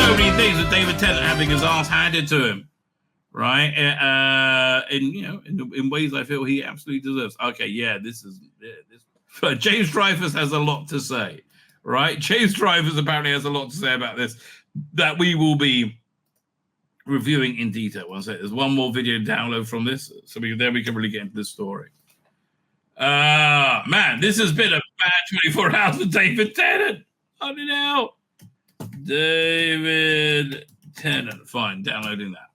so many things with David Tennant having his ass handed to him, right? In ways I feel he absolutely deserves. Okay, yeah, this. James Dreyfus has a lot to say, right? James Dreyfus apparently has a lot to say about this that we will be reviewing in detail. One second. There's one more video download from this, so then we can really get into this story. Man, this has been a bad 24 hours for David Tennant. I don't know. David Tennant. Fine, downloading that.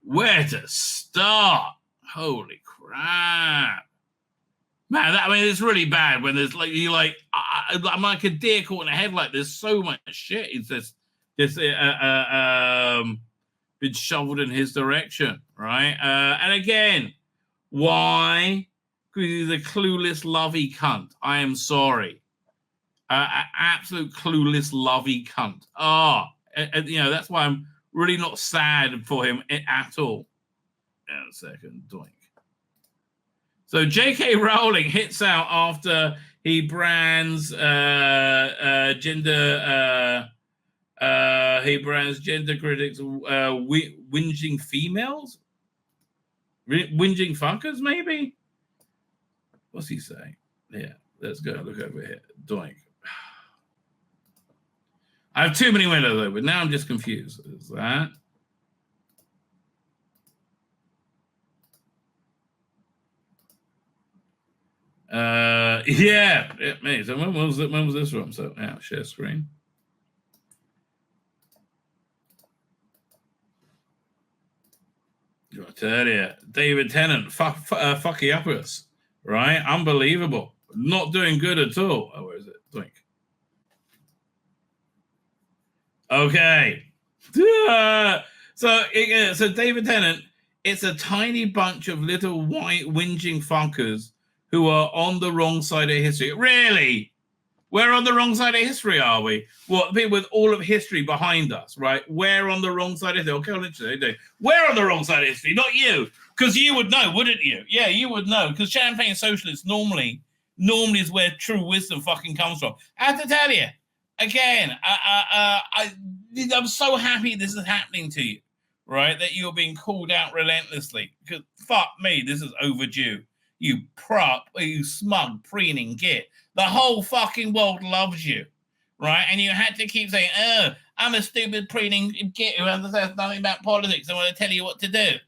Where to start? Holy crap. Man, it's really bad when there's I'm like a deer caught in a headlight. There's so much shit. It's just been shoveled in his direction, right? And again, why? Because he's a clueless, lovey cunt. I am sorry. Absolute clueless, lovey cunt. That's why I'm really not sad for him at all. Hang on a second, doink. So J.K. Rowling hits out after he brands gender critics whinging females, whinging fuckers, maybe. What's he saying? Yeah, let's go look over here. Doink. I have too many windows open. Now I'm just confused. Is that? Yeah, me. So when was this from? So now share screen. I tell you, David Tennant, fucky uppers, right? Unbelievable. Not doing good at all. Oh, where is it? Think. Okay. So David Tennant, it's a tiny bunch of little white whinging fuckers who are on the wrong side of history. Really? We're on the wrong side of history, are we? What, people with all of history behind us, right? We're on the wrong side of history. Okay, literally, we're on the wrong side of history, not you. Because you would know, wouldn't you? Yeah, you would know. Because champagne socialists normally is where true wisdom fucking comes from. I have to tell you, again, I'm so happy this is happening to you, right? That you're being called out relentlessly. Because fuck me, this is overdue. You smug, preening git. The whole fucking world loves you, right? And you had to keep saying, oh, I'm a stupid, preening git who understands nothing about politics. I want to tell you what to do,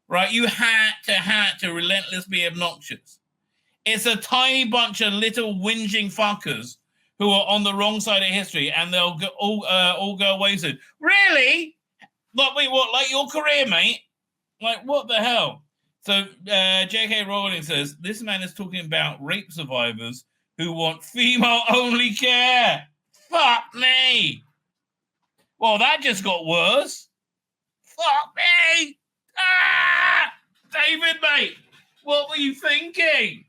right? You had to relentlessly be obnoxious. It's a tiny bunch of little whinging fuckers who are on the wrong side of history, and they'll all go away soon. Really? Like your career, mate? Like, what the hell? So J.K. Rowling says, this man is talking about rape survivors who want female-only care. Fuck me. Well, that just got worse. Fuck me. David, mate, what were you thinking?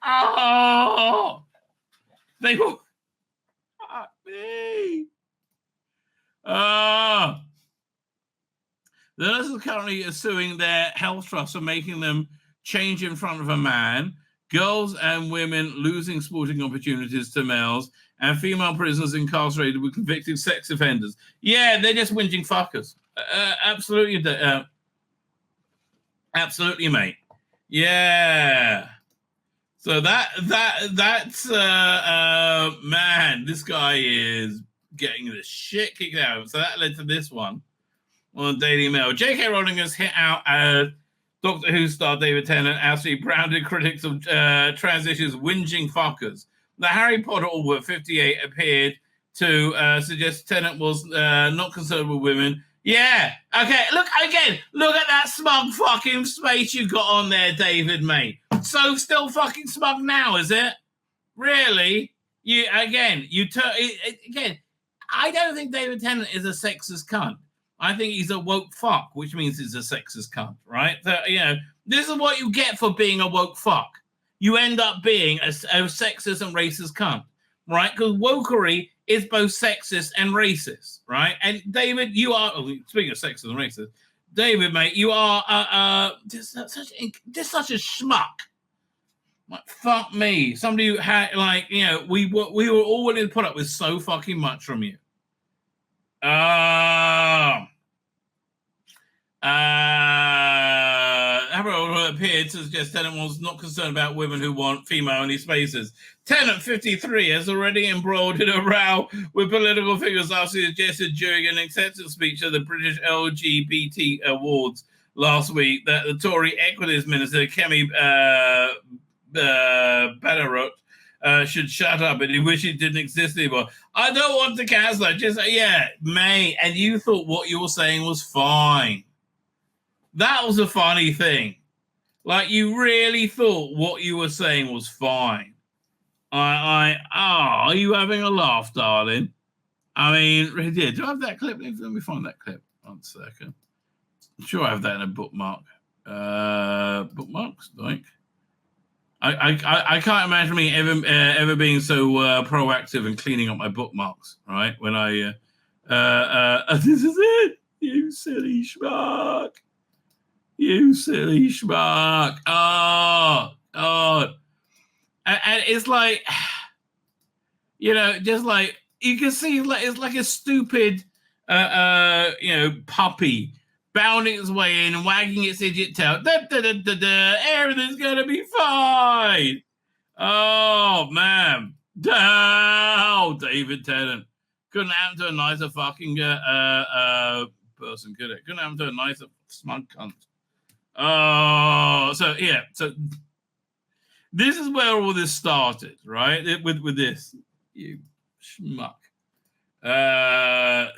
Oh. They were... Fuck me. The nurses currently are suing their health trust for making them change in front of a man, girls and women losing sporting opportunities to males, and female prisoners incarcerated with convicted sex offenders. Yeah, they're just whinging fuckers. Absolutely, absolutely, mate. Yeah. So that's man, this guy is getting the shit kicked out of him. So that led to this one on Daily Mail. J.K. Rowling has hit out Doctor Who star David Tennant as he branded critics of transitions whinging fuckers. The Harry Potter author 58 appeared to suggest Tennant was not concerned with women. Yeah, okay, look at that smug fucking face you got on there, David, mate. So still fucking smug now, is it? Really? Again, I don't think David Tennant is a sexist cunt. I think he's a woke fuck, which means he's a sexist cunt, right? So, this is what you get for being a woke fuck. You end up being a sexist and racist cunt, right? Because wokery is both sexist and racist, right? And David, you are, speaking of sexist and racist, David, mate, you are just such a schmuck. Like, fuck me. Somebody who had, we were all willing to put up with so fucking much from you. Harold appeared to suggest Tennant was not concerned about women who want female-only spaces. Tennant, 53, has already embroiled in a row with political figures after he suggested during an acceptance speech at the British LGBT Awards last week that the Tory Equities Minister, Kemi Badenoch, should shut up, and he wished it didn't exist anymore. I don't want to cancel it. Just, mate, and you thought what you were saying was fine. That was a funny thing. Like, you really thought what you were saying was fine. Are you having a laugh, darling? I mean, do I have that clip? Let me find that clip. 1 second. I'm sure I have that in a bookmark. Bookmarks, like. I can't imagine me ever being so proactive and cleaning up my bookmarks, right? When this is it, you silly schmuck. You silly schmuck. Oh, God. And it's like, just like, you can see it's like a stupid, puppy bounding its way in and wagging its idiot tail. Everything's going to be fine. Oh, man. Oh, David Tennant. Couldn't happen to a nicer fucking person, could it? Couldn't happen to a nicer smug cunt. Oh, so this is where all this started, right? With this, you schmuck. Doink.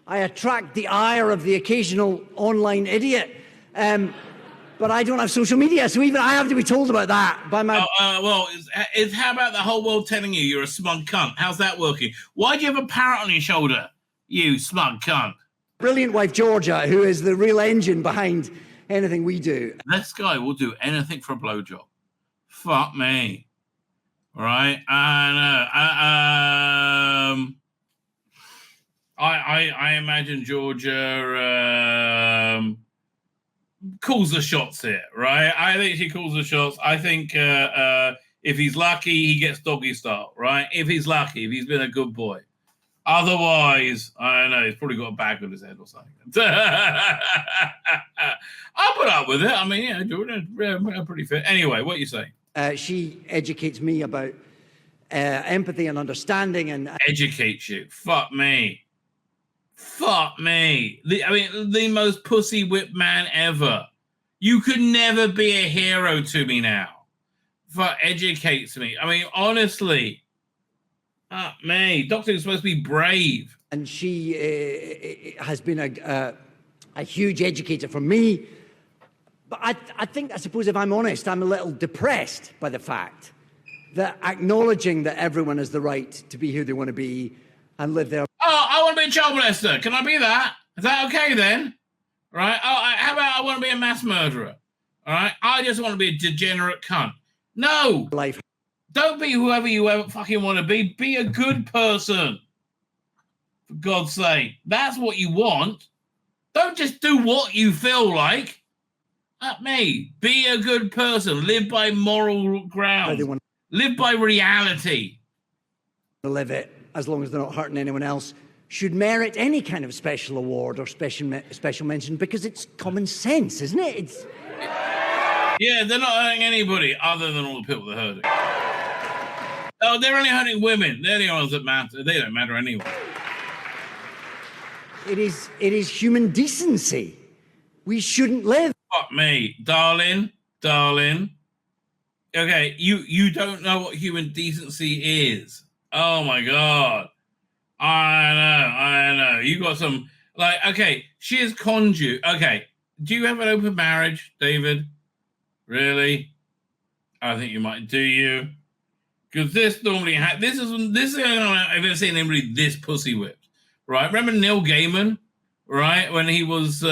I attract the ire of the occasional online idiot, but I don't have social media, so even I have to be told about that by my. How about the whole world telling you're a smug cunt? How's that working? Why do you have a parrot on your shoulder, you smug cunt? Brilliant wife Georgia, who is the real engine behind anything we do. This guy will do anything for a blowjob. Fuck me, right? I imagine Georgia calls the shots here, right? I think she calls the shots. I think if he's lucky, he gets doggy style, right? If he's lucky, if he's been a good boy. Otherwise, I don't know, he's probably got a bag on his head or something. I'll put up with it. I mean, Jordan, pretty fit. Anyway, what you say? She educates me about empathy and understanding. And educates you. Fuck me. Fuck me. The most pussy whipped man ever. You could never be a hero to me now. Fuck, educates me. I mean, honestly. Me. Doctor is supposed to be brave. And she has been a huge educator for me. But I suppose if I'm honest, I'm a little depressed by the fact that acknowledging that everyone has the right to be who they want to be and live their... Oh, I want to be a child molester. Can I be that? Is that okay then? Right? Oh, how about I want to be a mass murderer? All right? I just want to be a degenerate cunt. No. Life. Don't be whoever you ever fucking want to be. Be a good person. For God's sake. That's what you want. Don't just do what you feel like. Me. Be a good person. Live by moral grounds. Live by reality. To live it, as long as they're not hurting anyone else, should merit any kind of special award or special mention, because it's common sense, isn't it? Yeah, they're not hurting anybody other than all the people they're hurting. Oh, they're only hurting women. They're the ones that matter. They don't matter anyway. It is human decency. We shouldn't live. Fuck me, darling. Okay, you don't know what human decency is. Oh my God. I know. You got some, okay, she has conned you. Okay, do you have an open marriage, David? Really? I think you might. Do you? Because this normally this is the only time I've ever seen anybody this pussy whipped, right? Remember Neil Gaiman, right? When he was he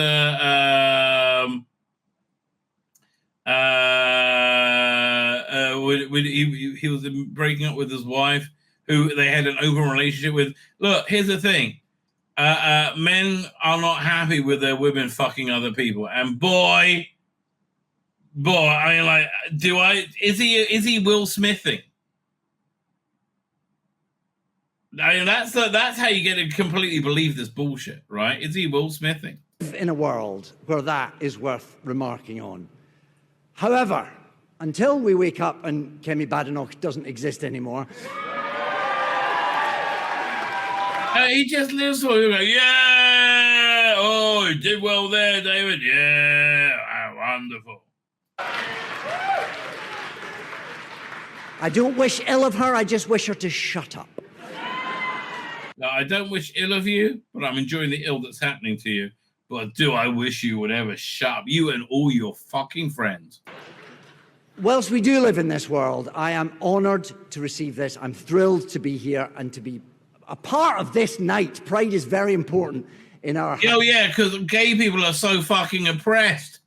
was breaking up with his wife, who they had an open relationship with. Look, here's the thing: men are not happy with their women fucking other people, and boy, I mean, is he Will Smithing? I mean, that's how you get to completely believe this bullshit, right? Is he Will Smithing? In a world where that is worth remarking on. However, until we wake up and Kemi Badenoch doesn't exist anymore. He just lives for you. Yeah. Oh, you did well there, David. Yeah. Wonderful. I don't wish ill of her. I just wish her to shut up. No, I don't wish ill of you, but I'm enjoying the ill that's happening to you. But do I wish you would ever shut up, you and all your fucking friends. Whilst we do live in this world, I am honoured to receive this. I'm thrilled to be here and to be a part of this night. Pride is very important in our... Oh, yeah, because gay people are so fucking oppressed.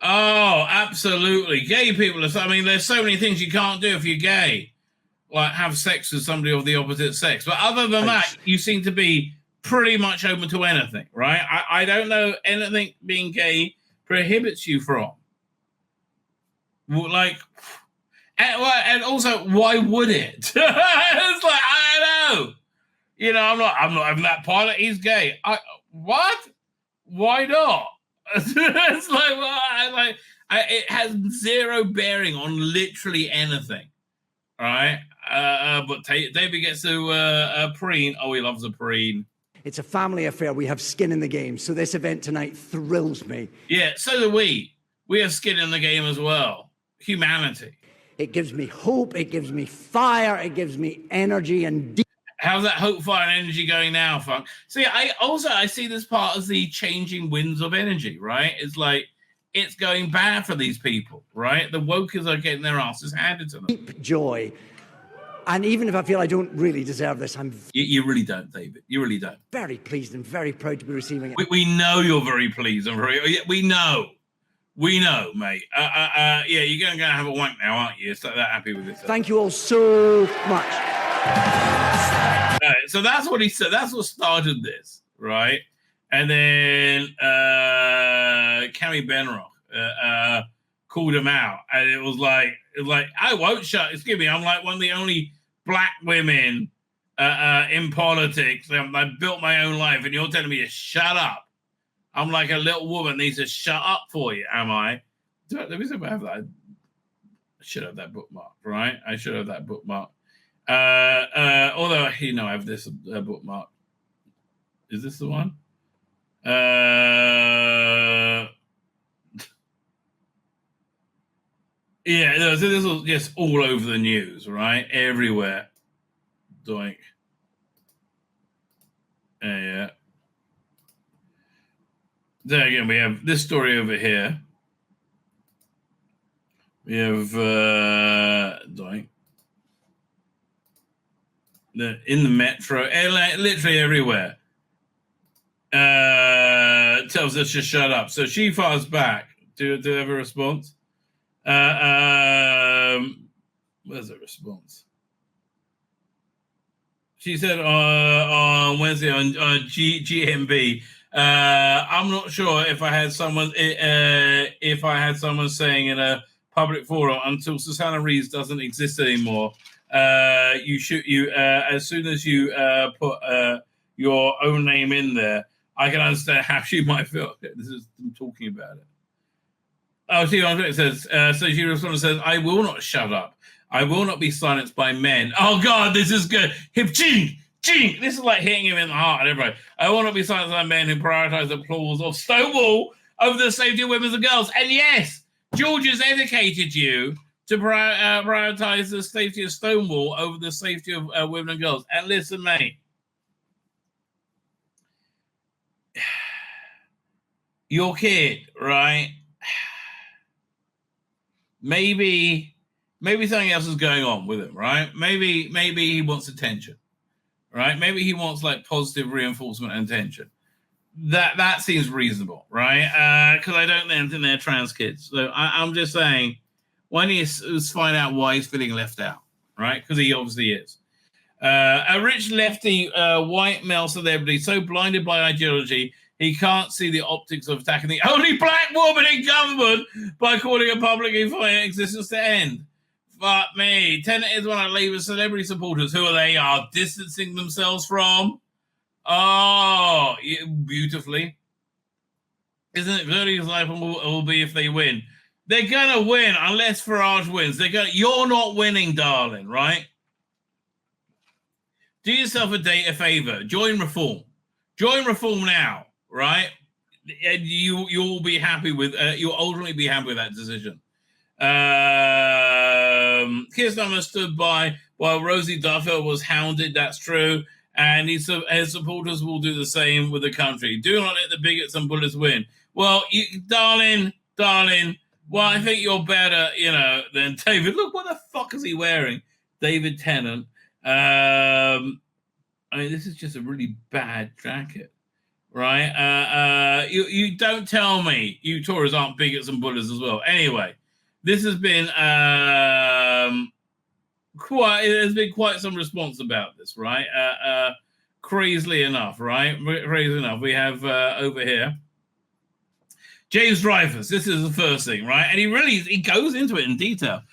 Oh, absolutely. Gay people are... I mean, there's so many things you can't do if you're gay. Like have sex with somebody of the opposite sex. But other than that, you seem to be pretty much open to anything, right? I don't know anything being gay prohibits you from. Like... And also, why would it? It's like, I don't know. You know, I'm not having that pilot. He's gay. What? Why not? It's like, it has zero bearing on literally anything, right? But David gets to preen. Oh, he loves a preen. It's a family affair. We have skin in the game. So this event tonight thrills me. Yeah, so do we. We have skin in the game as well. Humanity. It gives me hope. It gives me fire. It gives me energy and... How's that hope, fire, and energy going now, Funk? See, I see this part as the changing winds of energy, right? It's like, it's going bad for these people, right? The wokers are getting their asses handed to them. Deep joy. And even if I feel I don't really deserve this, I'm... You really don't, David. You really don't. Very pleased and very proud to be receiving it. We know you're very pleased and very... We know. We know, mate. Yeah, you're going to go have a wank now, aren't you? So that happy with this. Thank you all so much. So that's what he said. That's what started this, right? And then Kemi Badenoch called him out, and it was like I won't shut. Excuse me, I'm like one of the only black women in politics. I built my own life, and you're telling me to shut up. I'm like a little woman needs to shut up for you. Am I? Let me see if I have that. I should have that bookmark, right? I should have that bookmark. Although I have this bookmark. Is this the one? Yeah, no, so this was just all over the news, right? Everywhere. Doink. Yeah. There again, we have this story over here. We have doink. In the metro, literally everywhere. Tells us to shut up. So she fires back. Do I have a response? Where's the response? She said on Wednesday on GMB. I'm not sure if I had someone saying in a public forum until Susanna Reeves doesn't exist anymore. As soon as you put your own name in there, I can understand how she might feel. This is them talking about it. Oh, see, it says, so she responds and says, I will not shut up. I will not be silenced by men. Oh, God, this is good. Hip ching, ching. This is like hitting him in the heart and everybody. I will not be silenced by men who prioritize the applause of Stonewall over the safety of women and girls. And yes, George has educated you to prioritize the safety of Stonewall over the safety of women and girls. And listen, mate. Your kid, right? Maybe something else is going on with him, right? Maybe he wants attention, right? Maybe he wants like positive reinforcement and attention. That seems reasonable, right? Because I don't think they're trans kids. So I'm just saying, why don't you find out why he's feeling left out, right? Because he obviously is. A rich lefty white male celebrity so blinded by ideology he can't see the optics of attacking the only black woman in government by calling a public fire existence to end. fuck me. Tennant is one of Labour's celebrity supporters. Who they are distancing themselves from. Oh, beautifully. Isn't it very life will be if they win? They're going to win unless Farage wins. You're not winning, darling, right? Do yourself a favor. Join Reform. Join Reform now, right? And you'll be happy with. You'll ultimately be happy with that decision. Keir Starmer stood by while Rosie Duffield was hounded. That's true, and his supporters will do the same with the country. Do not let the bigots and bullets win. Well, darling. Well, I think you're better, than David. Look, what the fuck is he wearing? David Tennant. I mean, this is just a really bad jacket, right? You don't tell me you Tories aren't bigots and bullets as well. Anyway, this has been there's been quite some response about this, right? Crazily enough, right? Crazily enough, we have over here James Dreyfus. This is the first thing, right? And he goes into it in detail.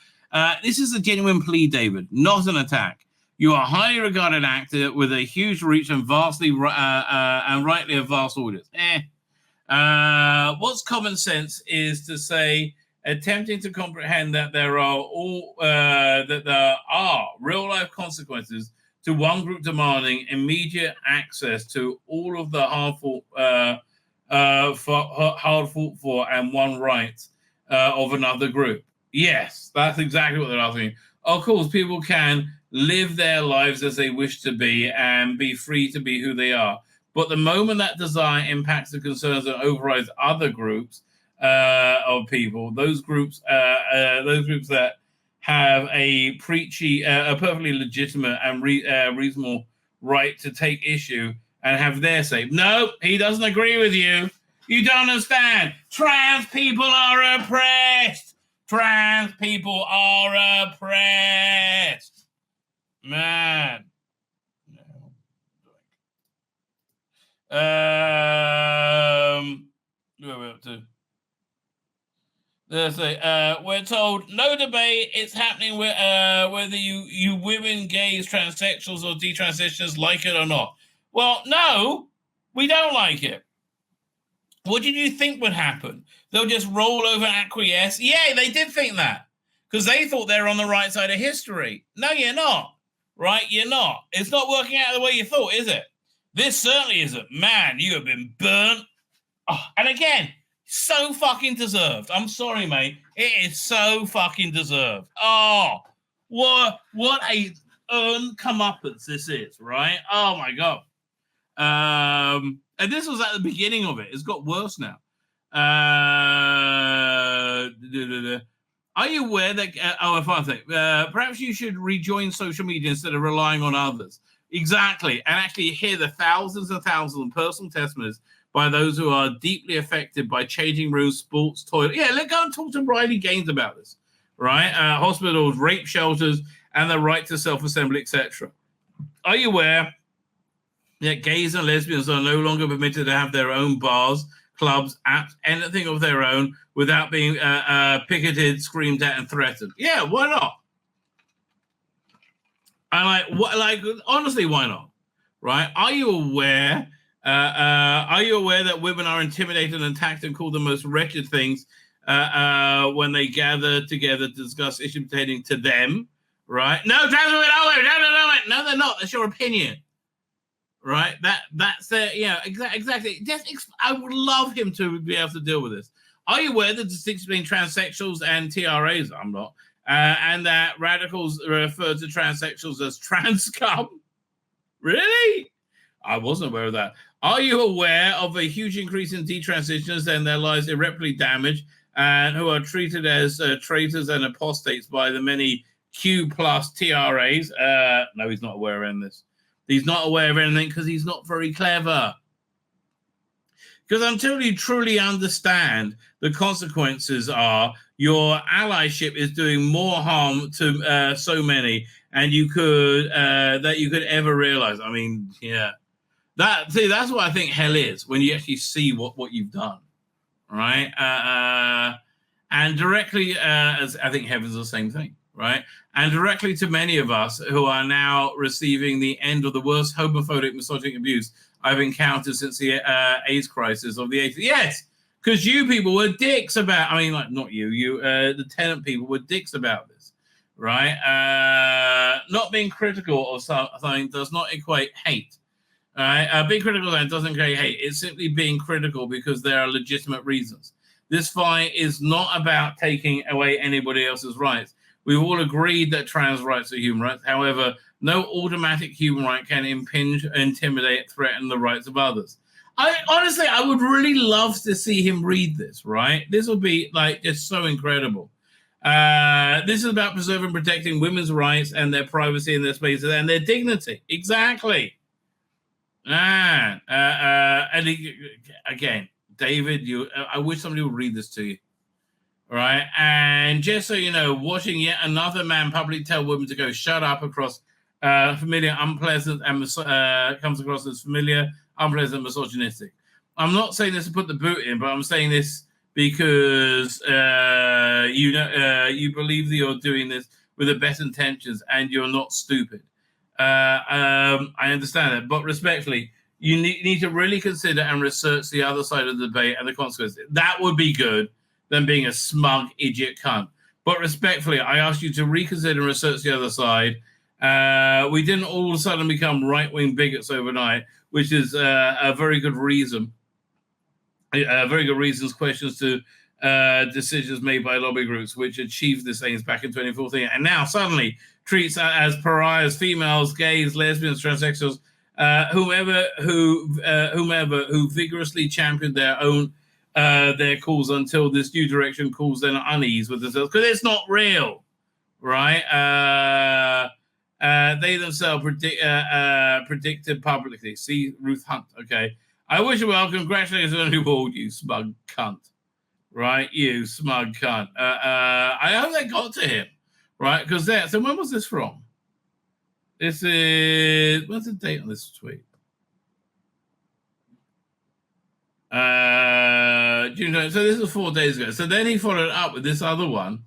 This is a genuine plea, David, not an attack. You are a highly regarded actor with a huge reach and rightly a vast audience. What's common sense is to say, attempting to comprehend that there are real life consequences to one group demanding immediate access to all of the hard fought for and one right of another group. Yes, that's exactly what they're asking. Of course, people can live their lives as they wish to be and be free to be who they are. But the moment that desire impacts the concerns and overrides other groups of people, those groups that have a perfectly legitimate and reasonable right to take issue and have their say. No, he doesn't agree with you. You don't understand. Trans people are oppressed. Trans people are oppressed. Man. What are we up to? They say, we're told no debate. It's happening whether you women, gays, transsexuals, or detransitioners like it or not. Well, no, we don't like it. What did you think would happen? They'll just roll over and acquiesce? Yeah, they did think that because they thought they were on the right side of history. No, you're not. Right? You're not. It's not working out the way you thought, is it? This certainly isn't. Man, you have been burnt. Oh, and again, so fucking deserved. I'm sorry, mate. It is so fucking deserved. Oh, what a earned comeuppance this is, right? Oh, my God. And this was at the beginning of it. It's got worse now. Are you aware that... perhaps you should rejoin social media instead of relying on others. Exactly. And actually hear the thousands and thousands of personal testimonies by those who are deeply affected by changing rooms, sports, toilets. Yeah, let's go and talk to Riley Gaines about this, right? Hospitals, rape shelters, and the right to self-assembly, etc. Are you aware that gays and lesbians are no longer permitted to have their own bars, clubs, apps, anything of their own without being picketed, screamed at, and threatened? Yeah, why not? And honestly, why not? Right? Are you aware that women are intimidated and attacked and called the most wretched things when they gather together to discuss issues pertaining to them? Right? No, trans women, no, they're not. That's your opinion. Right? That's exactly. I would love him to be able to deal with this. Are you aware the distinction between transsexuals and TRAs? I'm not. And that radicals refer to transsexuals as trans scum? Really? I wasn't aware of that. Are you aware of a huge increase in detransitioners and their lives irreparably damaged and who are treated as traitors and apostates by the many Q plus TRAs? No, he's not aware of any of this. He's not aware of anything because he's not very clever. Because until you truly understand the consequences are your allyship is doing more harm to so many and you could ever realize. I mean, yeah. That's what I think hell is when you actually see what you've done. Right? And directly as I think heaven's the same thing. right? And directly to many of us who are now receiving the end of the worst homophobic, misogynistic abuse I've encountered since the AIDS crisis of the 80s. Yes, because you people were dicks about, I mean, like, not you, the Tennant people were dicks about this, right? Not being critical of something does not equate hate. All right, being critical then doesn't equate hate. It's simply being critical because there are legitimate reasons. This fight is not about taking away anybody else's rights. We've all agreed that trans rights are human rights. However, no automatic human right can impinge, intimidate, threaten the rights of others. Honestly, I would really love to see him read this, right? This will be like just so incredible. This is about preserving and protecting women's rights and their privacy and their spaces and their dignity. Exactly. And again, David, I wish somebody would read this to you. All right. And just so you know, watching yet another man publicly tell women to go shut up across familiar, unpleasant, and comes across as familiar, unpleasant, misogynistic. I'm not saying this to put the boot in, but I'm saying this because you believe that you're doing this with the best intentions and you're not stupid. I understand that, but respectfully, you need to really consider and research the other side of the debate and the consequences. That would be good than being a smug idiot cunt. But respectfully, I ask you to reconsider and research the other side. We didn't all of a sudden become right-wing bigots overnight, which is a very good reason. Very good reasons, questions to decisions made by lobby groups, which achieved this aims back in 2014, and now suddenly treats as pariahs, females, gays, lesbians, transsexuals, whomever who vigorously championed their own their cause until this new direction caused them unease with themselves because it's not real, right? They themselves predicted publicly. See Ruth Hunt. Okay, I wish you well. Congratulations on you all, you smug cunt. Right, you smug cunt. I hope they got to him. Right, because so when was this from? This is, what's the date on this tweet? June. So this was 4 days ago. So then he followed up with this other one.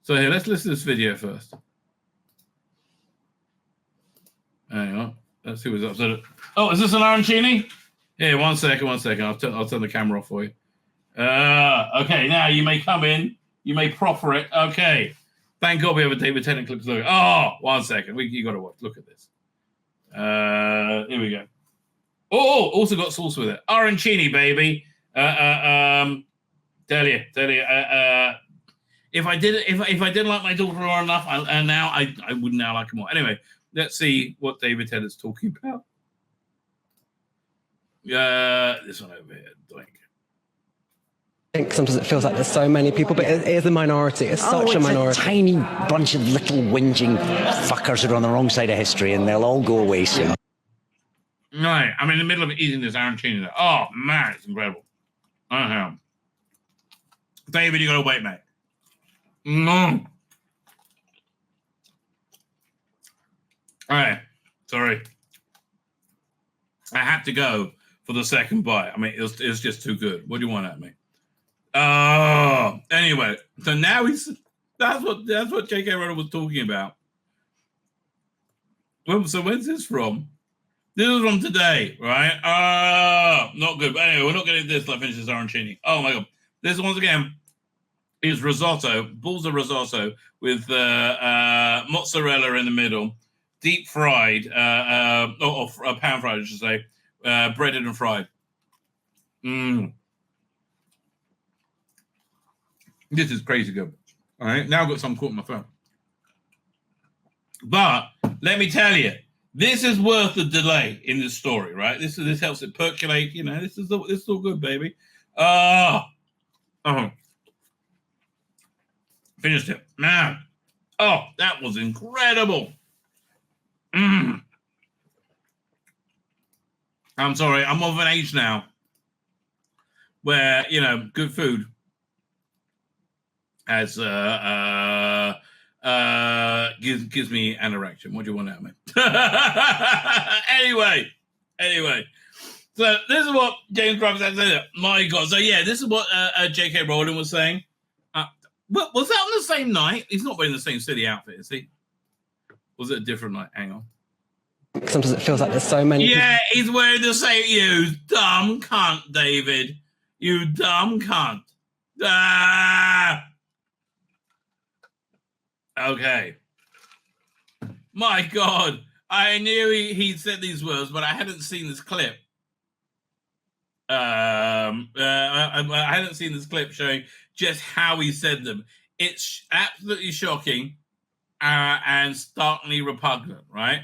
So here, let's listen to this video first. Hang on, let's see what's up. So, oh, is this an arancini? Here, one second. I'll turn the camera off for you. Okay, now you may come in. You may proffer it. Okay. Thank God we have a David Tennant clip to look at. Oh, 1 second. You got to watch. Look at this. Here we go. Oh, also got sauce with it. Arancini, baby. Tell you. If I didn't like my daughter enough, I would now like her more. Anyway, let's see what David Tennant's talking about. This one over here. I think sometimes it feels like there's so many people, but it is a minority. It's such a minority. A tiny bunch of little whinging fuckers who are on the wrong side of history, and they'll all go away soon. Right, I'm in the middle of eating this arancini. Oh man, it's incredible. David, you gotta wait, mate. No. All right, sorry. I had to go for the second bite. I mean, it was just too good. What do you want at me? Oh, anyway. So now that's what J.K. Rowling was talking about. So when's this from? This is from today, right? Not good. But anyway, we're not getting this. Let's finish this arancini. Oh my god. This once again is risotto, balls of risotto with mozzarella in the middle, deep fried, or pan fried, I should say, breaded and fried. This is crazy good. All right, now I've got some caught in my phone. But let me tell you, this is worth the delay in this story, right? This helps it percolate. You know, this is all good, baby. Finished it, man. Oh, that was incredible. I'm sorry, I'm of an age now where good food has gives me an erection. What do you want out of me? Anyway. So this is what James Graves had to say. My God. So yeah, this is what J.K. Rowling was saying. Was that on the same night? He's not wearing the same city outfit, is he? Was it a different night? Hang on. Sometimes it feels like there's so many. Yeah, he's wearing the same. You dumb cunt, David. You dumb cunt. Ah! Okay. My God. I knew he said these words, but I hadn't seen this clip. I hadn't seen this clip showing just how he said them. It's absolutely shocking and starkly repugnant, right?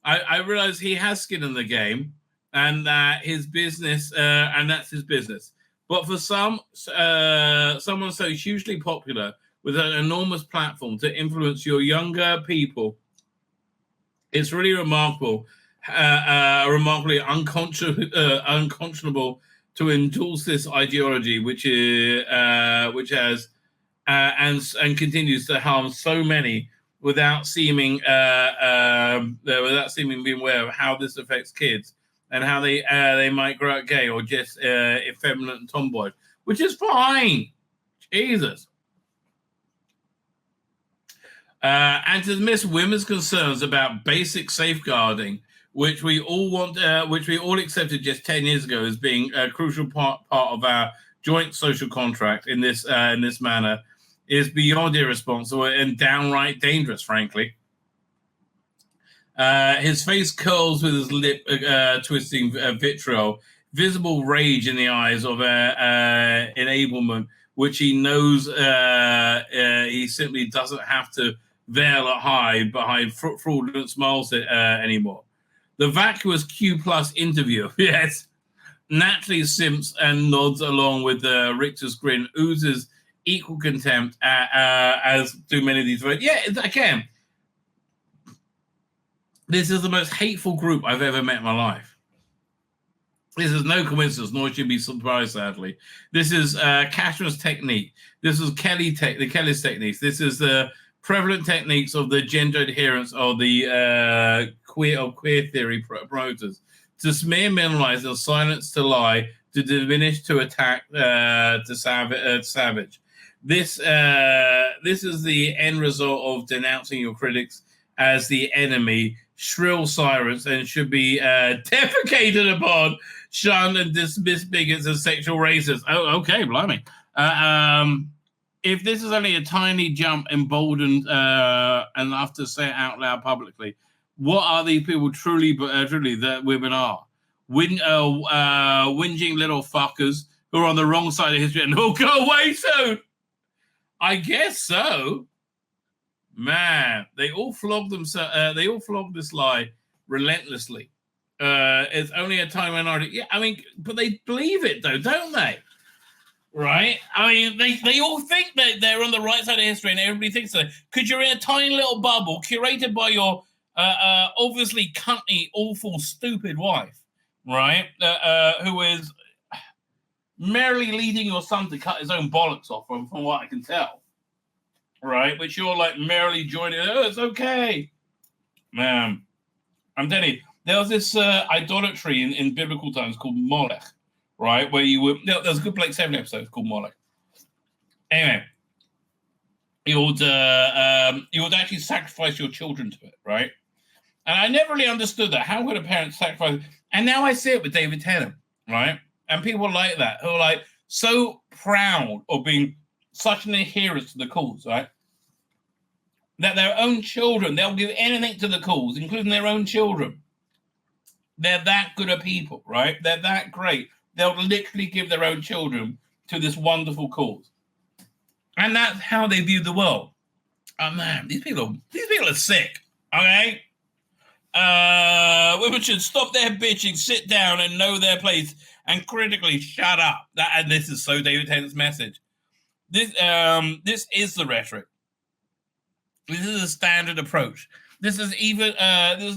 I realize he has skin in the game and that his business, and that's his business. But for someone so hugely popular with an enormous platform to influence your younger people, it's really remarkable, remarkably unconscionable to endorse this ideology, which has and continues to harm so many without seeming being aware of how this affects kids and how they might grow up gay or just effeminate and tomboy, which is fine. Jesus. And to dismiss women's concerns about basic safeguarding, which we all accepted just 10 years ago as being a crucial part of our joint social contract in this manner, is beyond irresponsible and downright dangerous, frankly. His face curls with his lip twisting vitriol, visible rage in the eyes of enablement, which he knows he simply doesn't have to veil or hide behind fraudulent smiles anymore. The vacuous Q+ interview, yes, naturally simps and nods along with Richter's grin, oozes equal contempt as do many of these words. Yeah, again, this is the most hateful group I've ever met in my life. This is no coincidence, nor should you be surprised, sadly. This is Cashman's technique. This is Kelly's techniques. This is the prevalent techniques of the gender adherents of the queer theory promoters. To smear, minimize, and silence, to lie, to diminish, to attack, to savage. This is the end result of denouncing your critics as the enemy, shrill sirens, and should be defecated upon, shunned, and dismissed bigots and sexual racists. Oh, okay, blimey. If this is only a tiny jump emboldened enough to say it out loud publicly, what are these people truly that women are? Whinging little fuckers who are on the wrong side of history and who'll go away soon. I guess so. Man, they all flog themselves. They all flog this lie relentlessly. It's only a tiny minority. Yeah, I mean, but they believe it though, don't they? Right? I mean, they all think that they're on the right side of history, and everybody thinks so. Because you're in a tiny little bubble curated by your obviously cunty, awful, stupid wife, right? Who is merrily leading your son to cut his own bollocks off, from what I can tell. Right? Which you're like merrily joining. Oh, it's okay. Man, I'm telling you, there was this idolatry in biblical times called Molech, right? Where you would, there's a good Blake 7 episode called Molech. Anyway, you would actually sacrifice your children to it, right? And I never really understood that. How could a parent sacrifice? And now I see it with David Tennant, right? And people like that who are like so proud of being such an adherence to the cause, right? That their own children, they'll give anything to the cause, including their own children. They're that good a people, right? They're that great. They'll literally give their own children to this wonderful cause. And that's how they view the world. Oh man, these people are sick, okay? Women should stop their bitching, sit down and know their place and critically shut up. And this is so David Tennant's message. This is the rhetoric. This is a standard approach. This is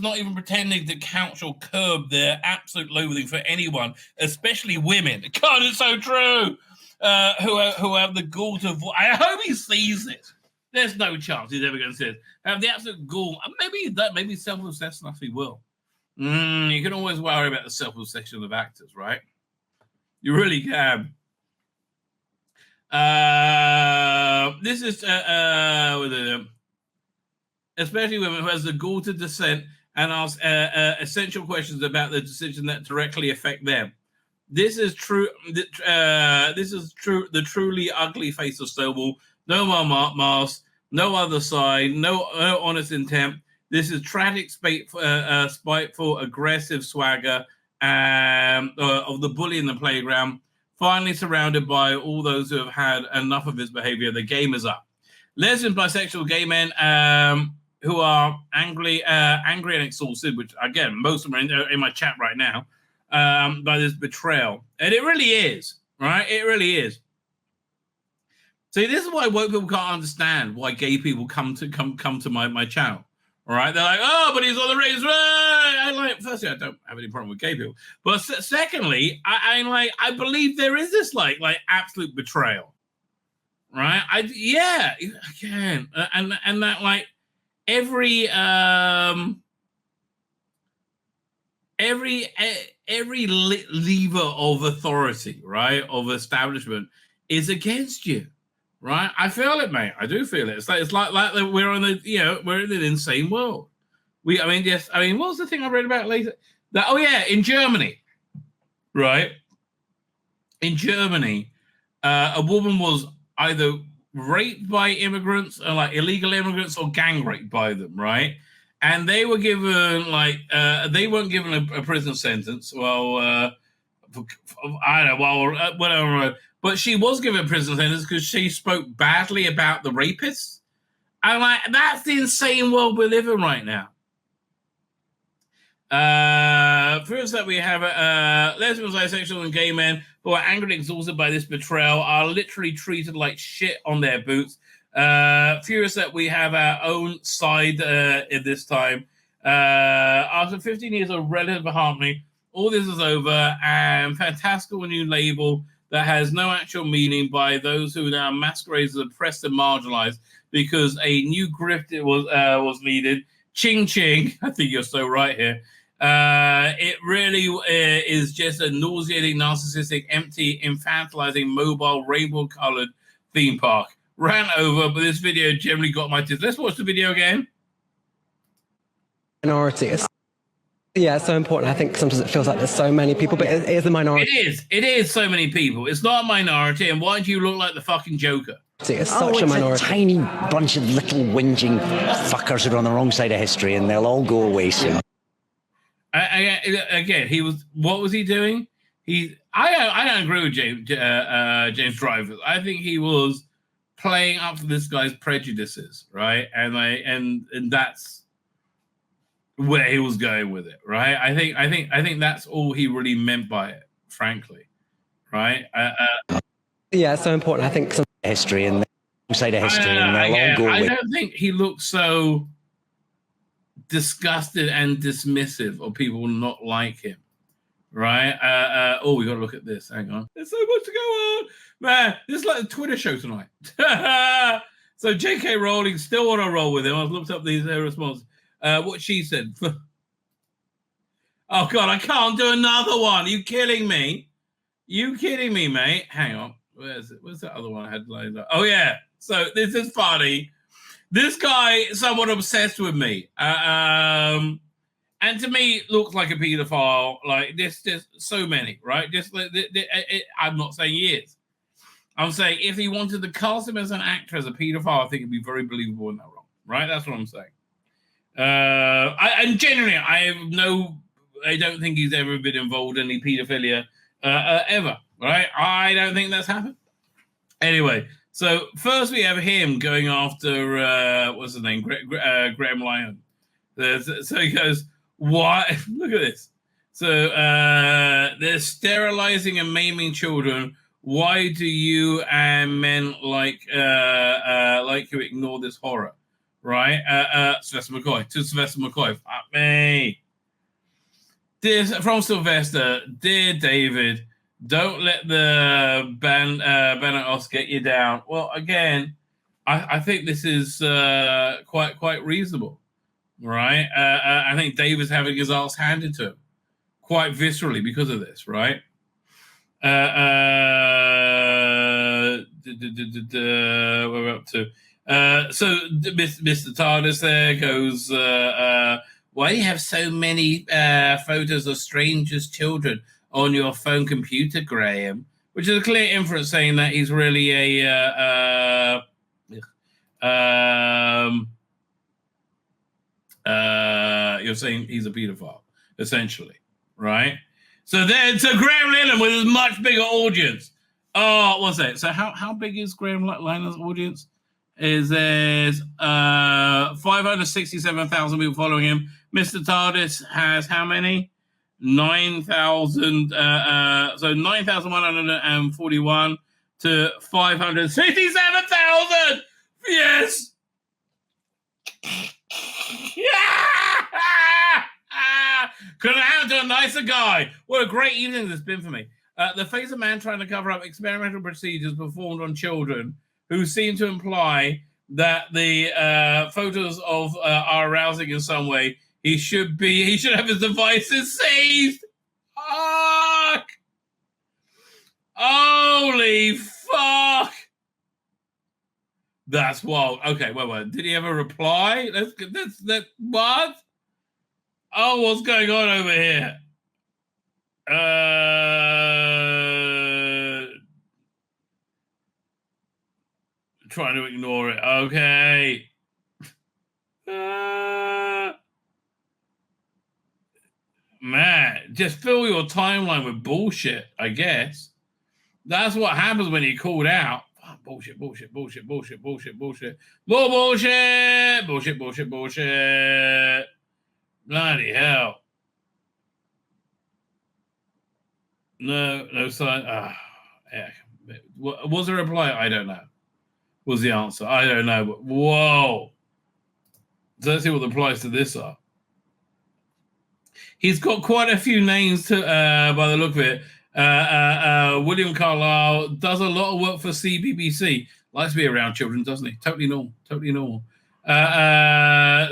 not even pretending to couch or curb their absolute loathing for anyone, especially women. God, it's so true. Who have the gall to. I hope he sees this. There's no chance he's ever going to see it. Have the absolute gall. Maybe self-obsessed enough he will. You can always worry about the self-obsession of actors, right? You really can. This is especially women who has the gall to dissent and ask essential questions about the decision that directly affect them. This is true. This is true. The truly ugly face of Stonewall. No more mask. No other side. No honest intent. This is tragic, spiteful, aggressive swagger of the bully in the playground. Finally surrounded by all those who have had enough of his behavior. The game is up. Lesbian, bisexual, gay men who are angry and exhausted, which again, most of them are in my chat right now, by this betrayal. And it really is, right? It really is. See, this is why woke people can't understand why gay people come to my channel. All right, they're like, oh, but he's on the race. Firstly, I don't have any problem with gay people, but secondly, I believe there is this like absolute betrayal, right? Again, and that like every lever of authority, right, of establishment is against you. Right, I feel it, mate. I do feel it. It's like we're on we're in an insane world. What was the thing I read about later? In Germany, right? In Germany, a woman was either raped by immigrants, or like illegal immigrants, or gang raped by them, right? And they were given they weren't given a prison sentence. Well, I don't know. Whatever. But she was given a prison sentence because she spoke badly about the rapists. I'm like, that's the insane world we live in right now. First up, we have lesbians, bisexual, and gay men who are angry and exhausted by this betrayal are literally treated like shit on their boots. Furious that we have our own side in this time. After 15 years of relative harmony, all this is over, and fantastical new label that has no actual meaning by those who now masquerade as oppressed and marginalized because a new grift was needed. Ching ching. I think you're so right here. It really is just a nauseating, narcissistic, empty, infantilizing, mobile, rainbow-colored theme park. Ran over, but this video generally got my tits. Let's watch the video again. Minorities. Yeah, it's so important. I think sometimes it feels like there's so many people, but it is a minority. It is so many people. It's not a minority, and why do you look like the fucking Joker? It's such a minority. A tiny bunch of little whinging fuckers who are on the wrong side of history, and they'll all go away soon. Again, what was he doing? I don't agree with James Drivers. I think he was playing up for this guy's prejudices, right? And that's where he was going with it, right? I think that's all he really meant by it, frankly, right? Yeah, it's so important. I think some history and the side of history, and they'll all go away. I don't think he looked so disgusted and dismissive of people not like him, right? We got to look at this. Hang on, there's so much to go on, man. This is like a Twitter show tonight. So J.K. Rowling still on a roll with him. I've looked up these responses. What she said. Oh God, I can't do another one. Are you kidding me? Mate? Hang on. Where's it? Where's that other one I had lined up? Oh yeah. So this is funny. This guy is somewhat obsessed with me. And to me, looks like a pedophile. Like this, so many, right? I'm not saying he is. I'm saying if he wanted to cast him as an actor, as a pedophile, I think it'd be very believable in that role, right? That's what I'm saying. And generally, I don't think he's ever been involved in any pedophilia ever, right? I don't think that's happened. Anyway, so first we have him going after, what's his name? Graham Lyon. So he goes, what? Look at this. So they're sterilizing and maiming children. Why do you and men like you ignore this horror? Right? Sylvester McCoy. Fuck me. From Sylvester, dear David, don't let the Benatos get you down. Well, again, I think this is quite reasonable, right? I think David's having his ass handed to him quite viscerally because of this, right? What we're up to. So Mr. TARDIS there goes, why do you have so many photos of strangers' children on your phone computer, Graham? Which is a clear inference saying that he's really you're saying he's a pedophile, essentially, right? So Graham Lennon with a much bigger audience. Oh, what's that? So how big is Graham Lennon's audience? There's 567,000 people following him. Mr. TARDIS has how many? 9,000. So 9,141 to 567,000. Yes. Couldn't have to a nicer guy. What a great evening this has been for me. The face of man trying to cover up experimental procedures performed on children who seem to imply that the photos of are arousing in some way. He should have his devices seized. Fuck! Holy fuck! That's wild. Okay, wait. Did he ever reply? That's what? Oh, what's going on over here? Trying to ignore it. Okay. Man, just fill your timeline with bullshit, I guess. That's what happens when you called out. Oh, bullshit. More bullshit. Bullshit. Bloody hell. No sign. Yeah. Was there a reply? I don't know. Was the answer? I don't know. But whoa. So let's see what the replies to this are. He's got quite a few names to, by the look of it. William Carlisle does a lot of work for CBBC. Likes to be around children, doesn't he? Totally normal.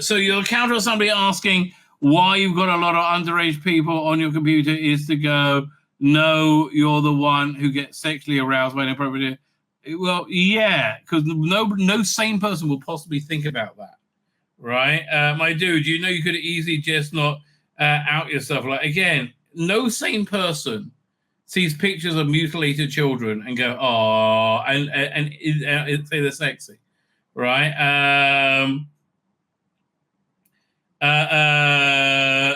So you'll encounter somebody asking why you've got a lot of underage people on your computer is to go, no, you're the one who gets sexually aroused by inappropriate. Well, yeah, because no sane person will possibly think about that, right? My dude, you know you could easily just not out yourself. Like, again, no sane person sees pictures of mutilated children and go, oh, and say they're sexy, right?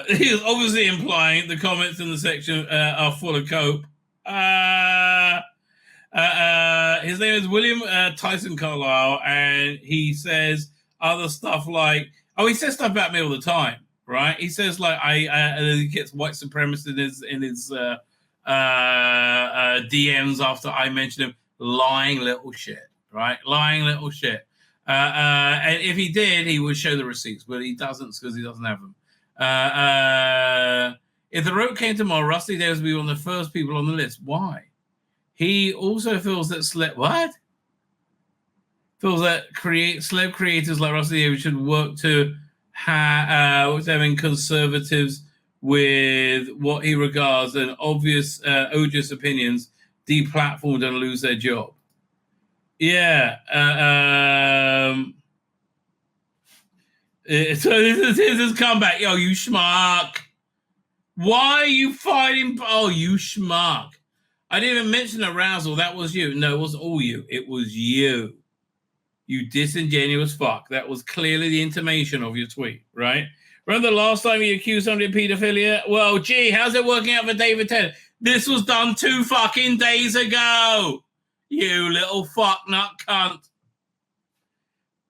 He's obviously implying the comments in the section are full of cope. His name is William Tyson Carlisle, and he says other stuff like, he says stuff about me all the time, right? He says like he gets white supremacists in his DMs after I mention him, lying little shit, right? Lying little shit. And if he did, he would show the receipts, but he doesn't because he doesn't have them. If the rope came tomorrow, Rusty Davis would be one of the first people on the list. Why? He also feels that celeb creators like Rusty Davis should work to having conservatives with what he regards an obvious odious opinions deplatformed and lose their job. Yeah. So here's his comeback. Yo, you schmuck. Why are you fighting? Oh, you schmuck. I didn't even mention arousal. That was you. No, it wasn't all you. It was you. You disingenuous fuck. That was clearly the intimation of your tweet, right? Remember the last time you accused somebody of pedophilia? Well, gee, how's it working out for David Tennant? This was done 2 fucking days ago. You little fuck nut cunt.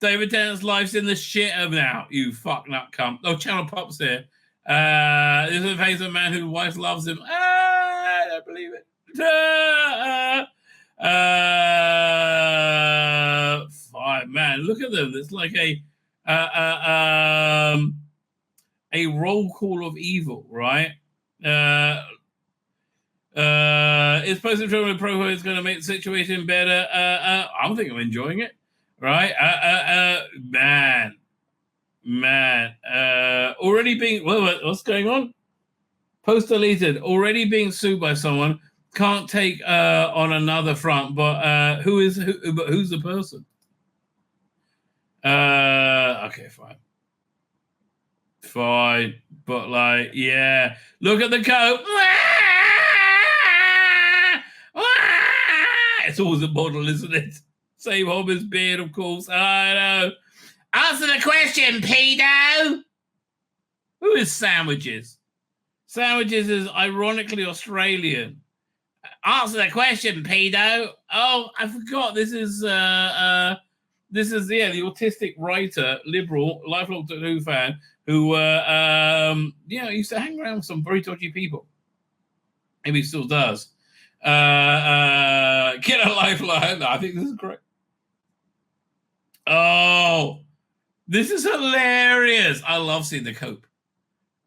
David Tennant's life's in the shit of now, you fuck nut cunt. Oh, Channel Pop's here. This is a face of a man whose wife loves him. I don't believe it. Fine, man, look at them. It's like a roll call of evil, right? Is posting children with pro is going to make the situation better? I'm thinking I'm enjoying it, right? Man. Already being what's going on? Post deleted. Already being sued by someone Can't take on another front, but who's the person? Okay, fine, but like, yeah, look at the coat. It's always a model, isn't it? Same Homer's beard, of course. I know. Answer the question, pedo. Who is Sandwiches? Sandwiches is ironically Australian. Answer the question, pedo. Oh, I forgot. This is the autistic writer, liberal, lifelong Doctor Who fan who used to hang around with some very dodgy people. Maybe he still does. Get a lifeline. No, I think this is correct. Oh, this is hilarious. I love seeing the cope.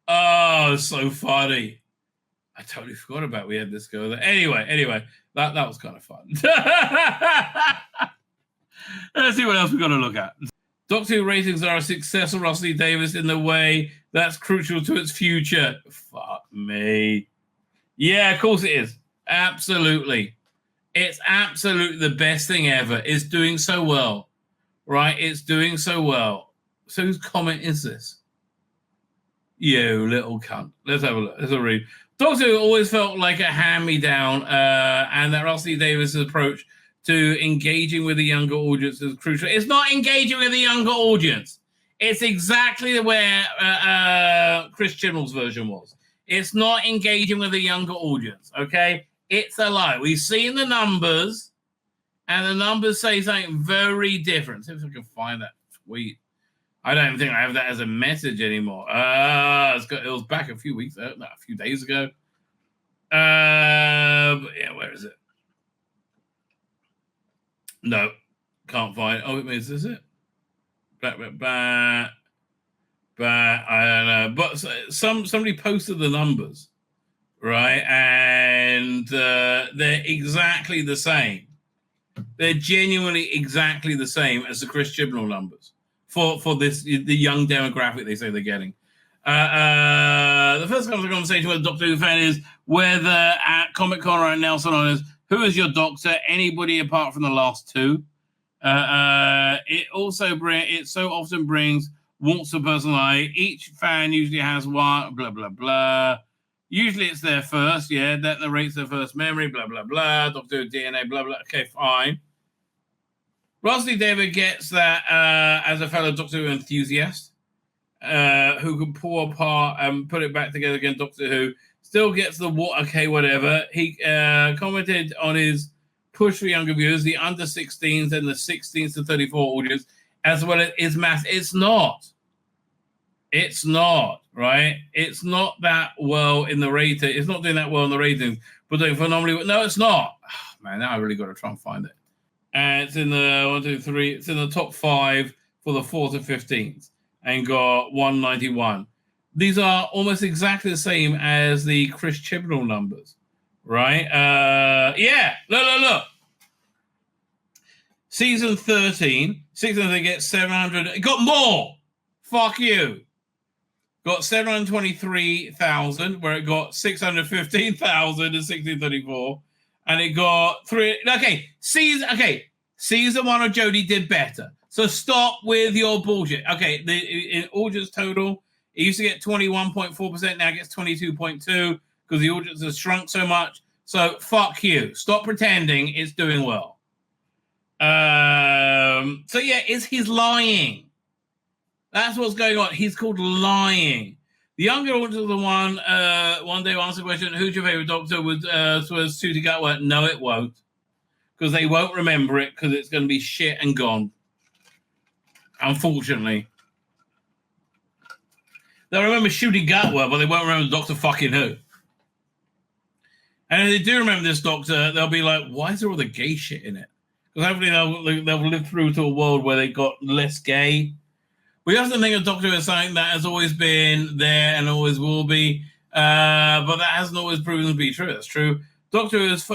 Oh, it's so funny. I totally forgot about we had this girl there. Anyway, that was kind of fun. Let's see what else we've got to look at. Doctor Who ratings are a success of Russell Davies in the way that's crucial to its future. Fuck me. Yeah, of course it is. Absolutely. It's absolutely the best thing ever. It's doing so well. Right? It's doing so well. So whose comment is this? You little cunt. Let's have a look. Let's have a read. Doctor Who always felt like a hand-me-down, and that Russell Davies' approach to engaging with the younger audience is crucial. It's not engaging with the younger audience. It's exactly where Chris Chibnall's version was. It's not engaging with the younger audience, okay? It's a lie. We've seen the numbers, and the numbers say something very different. See if I can find that tweet. I don't even think I have that as a message anymore. It was back a few days ago. Yeah, where is it? No, can't find it. Oh, is this it? Back. I don't know. But somebody posted the numbers, right? And they're exactly the same. They're genuinely exactly the same as the Chris Chibnall numbers for the young demographic they say they're getting. The first conversation with a Doctor Who fan is whether at Comic Con or at Nelson Honors, who is your doctor? Anybody apart from the last two. It so often brings warmth to personal eye. Each fan usually has one, blah, blah, blah. Usually it's their first, yeah, that narrates their first memory, blah, blah, blah. Doctor Who DNA, blah, blah. Okay, fine. Russell David gets that as a fellow Doctor Who enthusiast who can pull apart and put it back together again. Doctor Who still gets the what? Okay, whatever. He commented on his push for younger viewers, the under 16s and the 16s to 34 audience, as well as his mass. It's not, right? It's not that well in the rating. It's not doing that well in the ratings, but doing phenomenally well. No, it's not. Oh, man, now I really got to try and find it. And it's in the it's in the top 5 for the 4th to 15th and got 191. These are almost exactly the same as the Chris Chibnall numbers, right? Yeah, look. Season 13, they get 700. It got more. Fuck you. Got 723,000, where it got 615,000 in 1634. And it got 3. Okay, season 1 of Jodie did better. So stop with your bullshit. Okay, in audience total, it used to get 21.4%. Now it gets 22.2% because the audience has shrunk so much. So fuck you. Stop pretending it's doing well. So yeah, he's lying. That's what's going on. He's called lying. The younger audience is the one day answer the question, who's your favorite Doctor? Was Susie Gatwa? No, it won't. Because they won't remember it because it's going to be shit and gone. Unfortunately. They'll remember Shooty Gatwa, but they won't remember Doctor fucking Who. And if they do remember this Doctor, they'll be like, why is there all the gay shit in it? Because hopefully they'll live through to a world where they got less gay. We often think of Doctor Who as something that has always been there and always will be, but that hasn't always proven to be true. That's true. Doctor Who has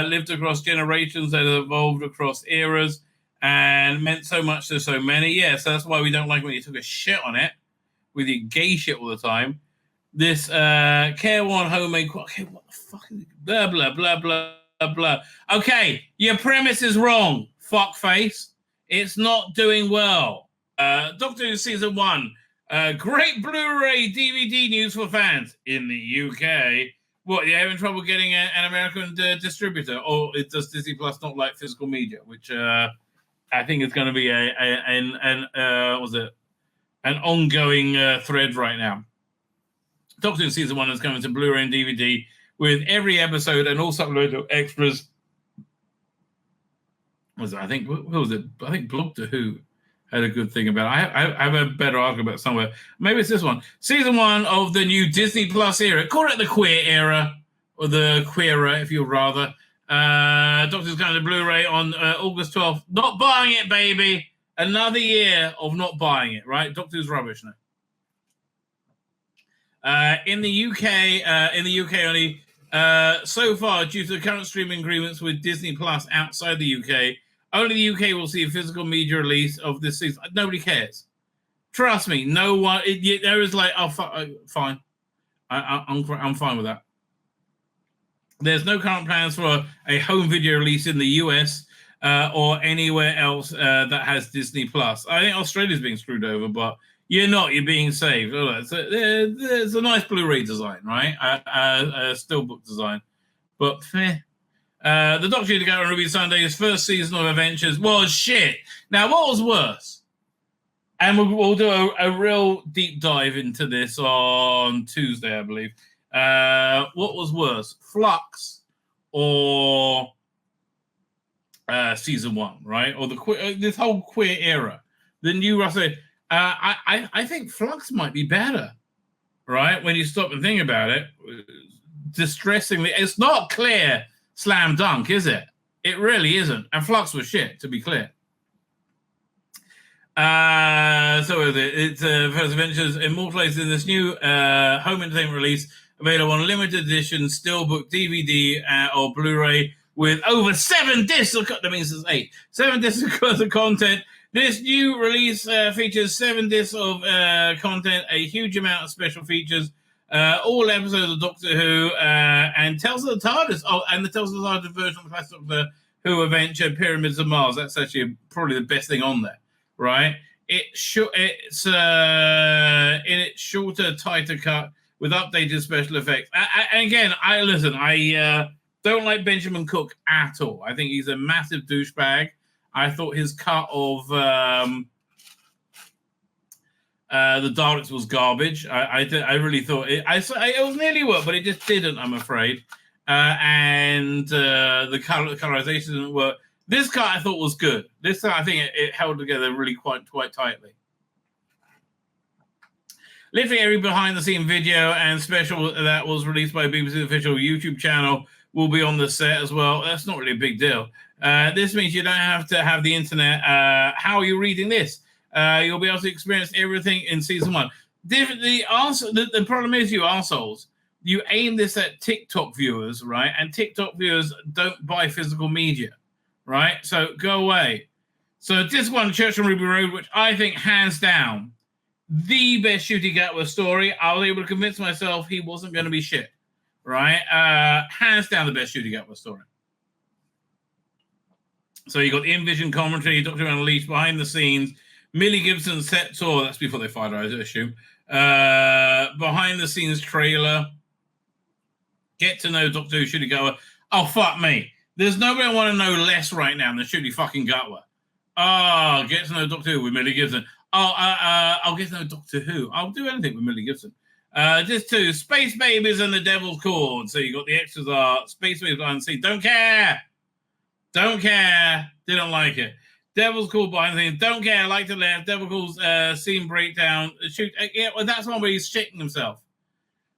lived across generations that have evolved across eras and meant so much to so many. Yes, that's why we don't like when you took a shit on it with your gay shit all the time. this careworn homemade. Okay, what the fuck is it? Blah blah blah blah blah. Okay, your premise is wrong. Fuckface. It's not doing well. Doctor Who season 1. Great Blu-ray DVD news for fans in the UK. What, you're having trouble getting an American distributor, or does Disney Plus not like physical media? Which I think is going to be an ongoing thread right now. Doctor Who season 1 is coming to Blu-ray and DVD with every episode and all supplemental extras. I think Blog to Who had a good thing about it. I have a better argument about it somewhere. Maybe it's this one. Season 1 of the new Disney Plus era. Call it the queer era, or the queerer, if you'd rather. Doctor's going to Blu-ray on August 12th. Not buying it, baby. Another year of not buying it, right? Doctor's rubbish now. In the UK only, so far, due to the current streaming agreements with Disney Plus outside the UK, only the UK will see a physical media release of this season. Nobody cares. Trust me, no one. There is like, fine. I'm fine with that. There's no current plans for a home video release in the US or anywhere else that has Disney Plus. I think Australia's being screwed over, but you're not. You're being saved. Oh, there's a nice Blu-ray design, right? A steelbook design, but the Doctor to go on Ruby Sunday's first season of Adventures was shit. Now, what was worse? And we'll do a real deep dive into this on Tuesday, I believe. What was worse, Flux or season 1, right? Or this whole queer era? The new Russell. I think Flux might be better, right? When you stop and think about it, distressingly, it's not clear. Slam dunk, is it? It really isn't. And Flux was shit, to be clear. So it's First Adventures immortalized in this new home entertainment release, available on limited edition, steelbook, DVD, or Blu-ray, with over 7 discs. That means there's 8. 7 discs of content. This new release features 7 discs of content, a huge amount of special features. All episodes of Doctor Who, and Tales of the TARDIS. Oh, and the Tales of the TARDIS version of classic Doctor Who adventure, Pyramids of Mars. That's actually probably the best thing on there, right? It's in its shorter, tighter cut with updated special effects. And again, I don't like Benjamin Cook at all. I think he's a massive douchebag. I thought his cut of the Daleks was garbage. I really thought it was nearly work, but it just didn't, I'm afraid. And the colorization didn't work. This cut I thought was good. This cut, I think it held together really quite tightly. Literally every behind-the-scene video and special that was released by BBC's official YouTube channel will be on the set as well. That's not really a big deal. This means you don't have to have the internet. How are you reading this? You'll be able to experience everything in season 1. The problem is, you assholes, you aim this at TikTok viewers, right? And TikTok viewers don't buy physical media, right? So go away. So this one, Church on Ruby Road, which I think hands down the best Ncuti Gatwa story. I was able to convince myself he wasn't going to be shit, right? Hands down the best Ncuti Gatwa story. So you got the in-vision commentary, Doctor Who Unleashed, behind the scenes, Millie Gibson's set tour. That's before they fired her, I assume. Behind the scenes trailer. Get to know Doctor Who Ncuti Gatwa. Oh, fuck me. There's nobody I want to know less right now than Ncuti fucking Gatwa. Oh, get to know Doctor Who with Millie Gibson. I'll get to know Doctor Who. I'll do anything with Millie Gibson. Just 2, Space Babies and the Devil's Cord. So you got the extras are Space Babies behind the scenes. Don't care. Didn't like it. Devil's Call behind the scenes. Don't care. Like to laugh. Devil Call's scene breakdown. Shoot. Yeah, well, that's one where he's shitting himself.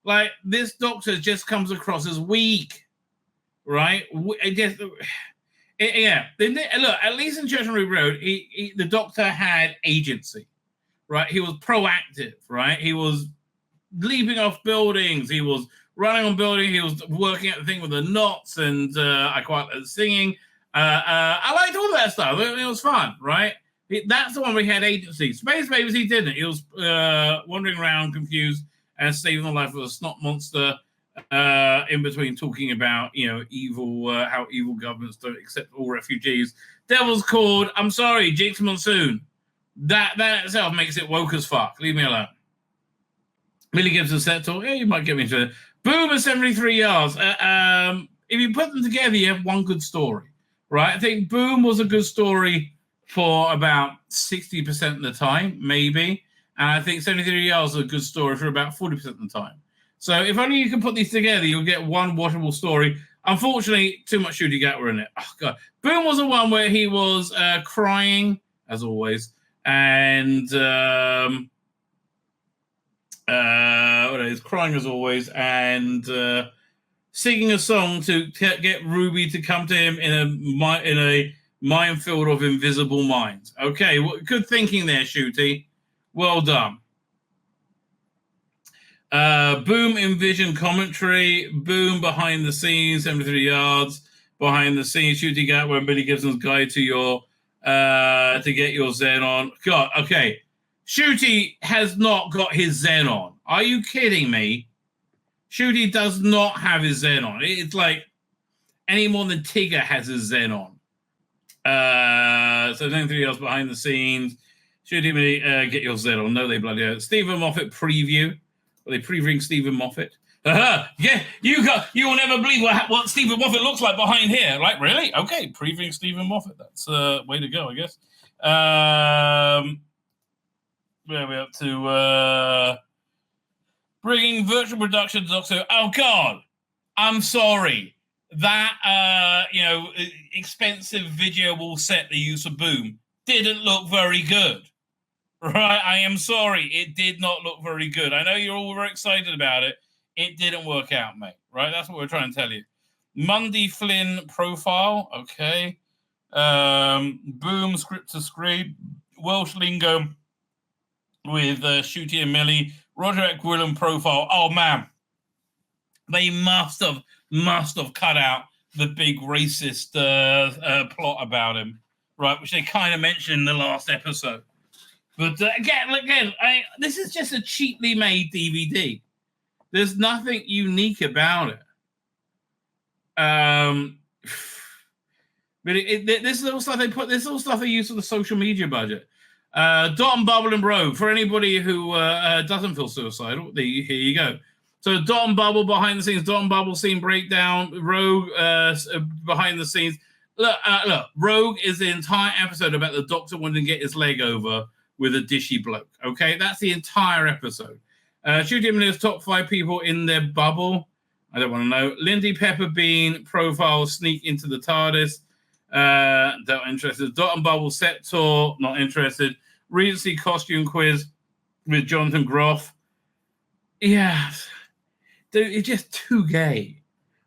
Like, this Doctor just comes across as weak, right? Yeah. Look, at least in Church on Ruby Road, the Doctor had agency, right? He was proactive, right? He was leaping off buildings. He was running on buildings. He was working at the thing with the knots, and I quite like the singing. I liked all that stuff. It was fun, right? That's the one where he had agency. Space Babies, he didn't. He was wandering around, confused, and saving the life of a snot monster. In between talking about evil, how evil governments don't accept all refugees. Devil's Cord. I'm sorry, Jinx Monsoon. That itself makes it woke as fuck. Leave me alone. Millie Gibson set talk. Yeah, you might get me into it. Boom at 73 yards. If you put them together, you have one good story, right? I think Boom was a good story for about 60% of the time, maybe. And I think 73 yards is a good story for about 40% of the time. So if only you can put these together, you'll get one watchable story. Unfortunately, too much Shooty Gatwa in it. Oh, God. Boom was the one where he was crying, as always, and he's crying as always, and singing a song to get Ruby to come to him in a minefield of invisible minds. Okay, well, good thinking there, Shooty. Well done. Boom Envision commentary. Boom behind the scenes, 73 yards behind the scenes. Shooty Gatwa and Billy Gibson's guide to your to get your Zen on. God, okay. Shooty has not got his Zen on. Are you kidding me? Shooty does not have his Zen on. It's like any more than Tigger has his Zen on. So 73 yards behind the scenes. Shooty, get your Zen on. No, they bloody are. Stephen Moffat preview. Are they previewing Stephen Moffat? Yeah, you will never believe what Stephen Moffat looks like behind here. Like, really? Okay, previewing Stephen Moffat. That's way to go, I guess. Where are we up to? Bringing virtual productions. Also, oh God, I'm sorry. That expensive video wall set they used for Boom didn't look very good. Right, I am sorry. It did not look very good. I know you're all very excited about it. It didn't work out, mate. Right, that's what we're trying to tell you. Mundy Flynn profile. Okay. Boom script to screen. Welsh lingo with Shooty and Millie. Roger Equillan profile. Oh man, they must have cut out the big racist plot about him, right? Which they kind of mentioned in the last episode. But again, this is just a cheaply made DVD. There's nothing unique about it. But this is all stuff they put. This is all stuff they use for the social media budget. Dot and Bubble and Rogue. For anybody who doesn't feel suicidal, here you go. So Dot and Bubble behind the scenes. Dot and Bubble scene breakdown. Rogue behind the scenes. Look. Rogue is the entire episode about the Doctor wanting to get his leg over with a dishy bloke. Okay, that's the entire episode. Shooty and Millie's top 5 people in their bubble. I don't want to know. Lindy Pepperbean profile sneak into the TARDIS. Not interested. Dot and Bubble set tour. Not interested. Regency costume quiz with Jonathan Groff. Yeah, dude, it's just too gay,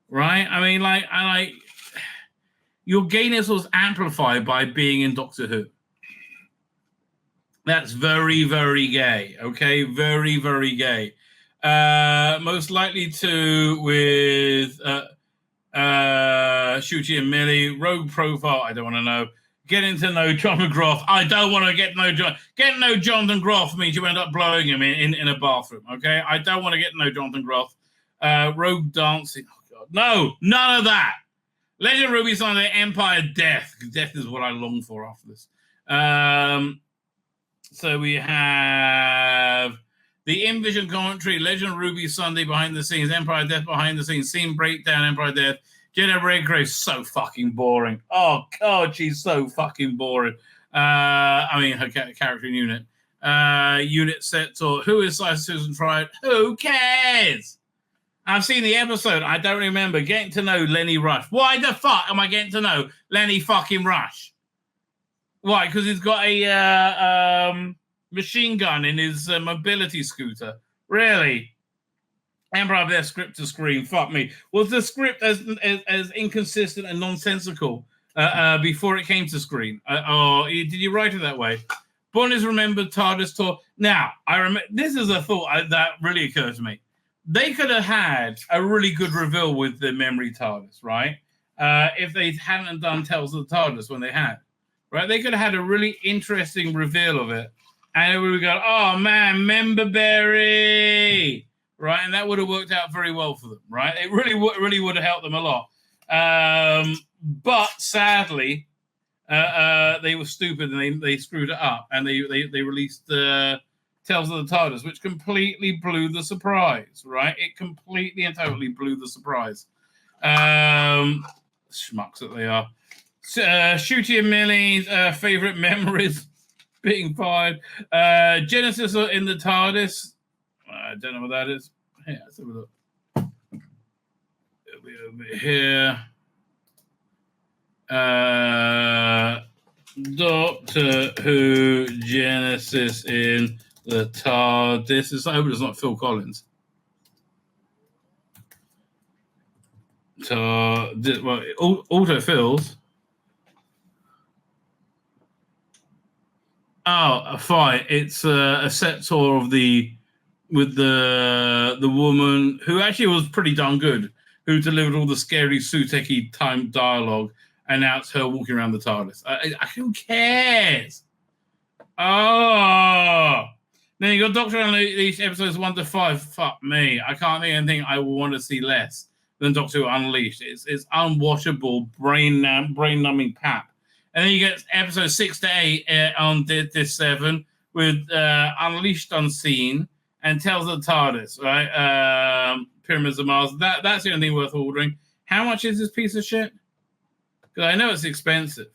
right? I mean, your gayness was amplified by being in Doctor Who. That's very, very gay. Okay, very, very gay. Most likely to with Shooty and Millie. Rogue profile. I don't want to know. Getting to know Jonathan Groff. I don't want to get to know John. Getting to know Jonathan Groff means you end up blowing him in a bathroom. Okay, I don't want to get to know Jonathan Groff. Rogue dancing. Oh God, no, none of that. Legend Ruby Sunday Empire Death. Death is what I long for after this. So we have the Invision commentary, Legend Ruby Sunday behind the scenes, Empire Death behind the scenes, scene breakdown, Empire Death. Jenna Redgrave, so fucking boring. Oh God, she's so fucking boring. I mean, her character in Unit. Unit set tour. Who is Susan Triad? Who cares? I've seen the episode. I don't remember. Getting to know Lenny Rush. Why the fuck am I getting to know Lenny fucking Rush? Why? Because he's got a machine gun in his mobility scooter. Really? Emperor of their script to screen. Fuck me. Was the script as inconsistent and nonsensical before it came to screen? Or did you write it that way? Born is remembered TARDIS tour. Now, I remember. This is a thought that really occurred to me. They could have had a really good reveal with the memory TARDIS, right? If they hadn't done Tales of the TARDIS when they had. Right, they could have had a really interesting reveal of it, and we would go, "Oh man, Member Berry! right? And that would have worked out very well for them, right? It really would have helped them a lot. But sadly, they were stupid and they screwed it up, and they released Tales of the TARDIS, which completely blew the surprise, right? It completely and totally blew the surprise. Schmucks that they are. Shooty and Millie's favorite memories being fired. Genesis in the TARDIS. I don't know what that is. Here, let's have a look. It'll be over here. Doctor Who Genesis in the TARDIS. I hope it's not Phil Collins. Well, autofills. Oh, fine. It's a set tour of with the woman who actually was pretty darn good, who delivered all the scary Sutekhi time dialogue, and now it's her walking around the TARDIS. Who cares? Oh. Then you got Doctor Unleashed episodes 1 to 5. Fuck me. I can't think of anything I will want to see less than Doctor Who Unleashed. It's unwatchable, brain-numbing pap. And then you get episodes 6 to 8 on this 7 with Unleashed Unseen and Tales of the TARDIS, right? Pyramids of Mars. That's the only thing worth ordering. How much is this piece of shit? Because I know it's expensive.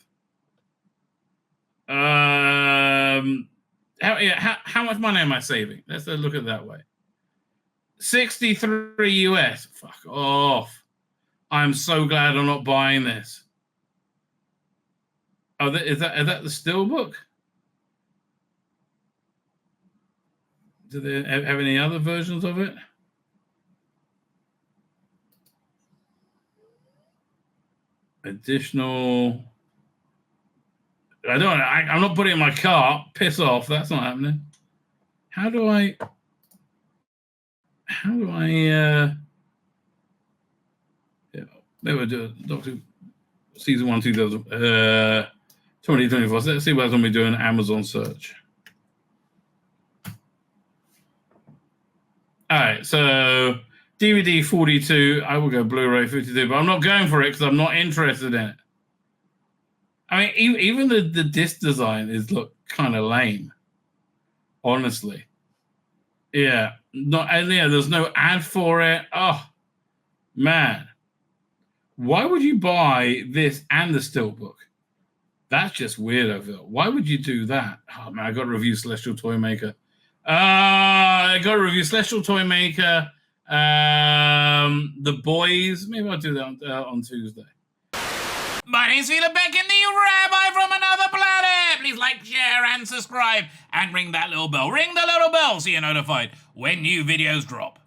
How much money am I saving? Let's look at it that way. 63 US. Fuck off. I'm so glad I'm not buying this. Oh, is that the Steelbook? Do they have any other versions of it? Additional. I'm not putting it in my cart. Piss off. That's not happening. How do I yeah, they would do it. Doctor Season 1, 2024. Let's see what I'm going to be doing. Amazon search. All right, so DVD 42. I will go Blu-ray 52, but I'm not going for it because I'm not interested in it. I mean, even the disc design look kind of lame, honestly. Yeah, there's no ad for it. Oh, man. Why would you buy this and the Steelbook? That's just weirdo. Why would you do that? Oh, man, I got to review Celestial Toymaker. The Boys. Maybe I'll do that on Tuesday. My name's Tzvi Lebetkin, the Rabbi from another planet. Please like, share, and subscribe, and ring that little bell. Ring the little bell so you're notified when new videos drop.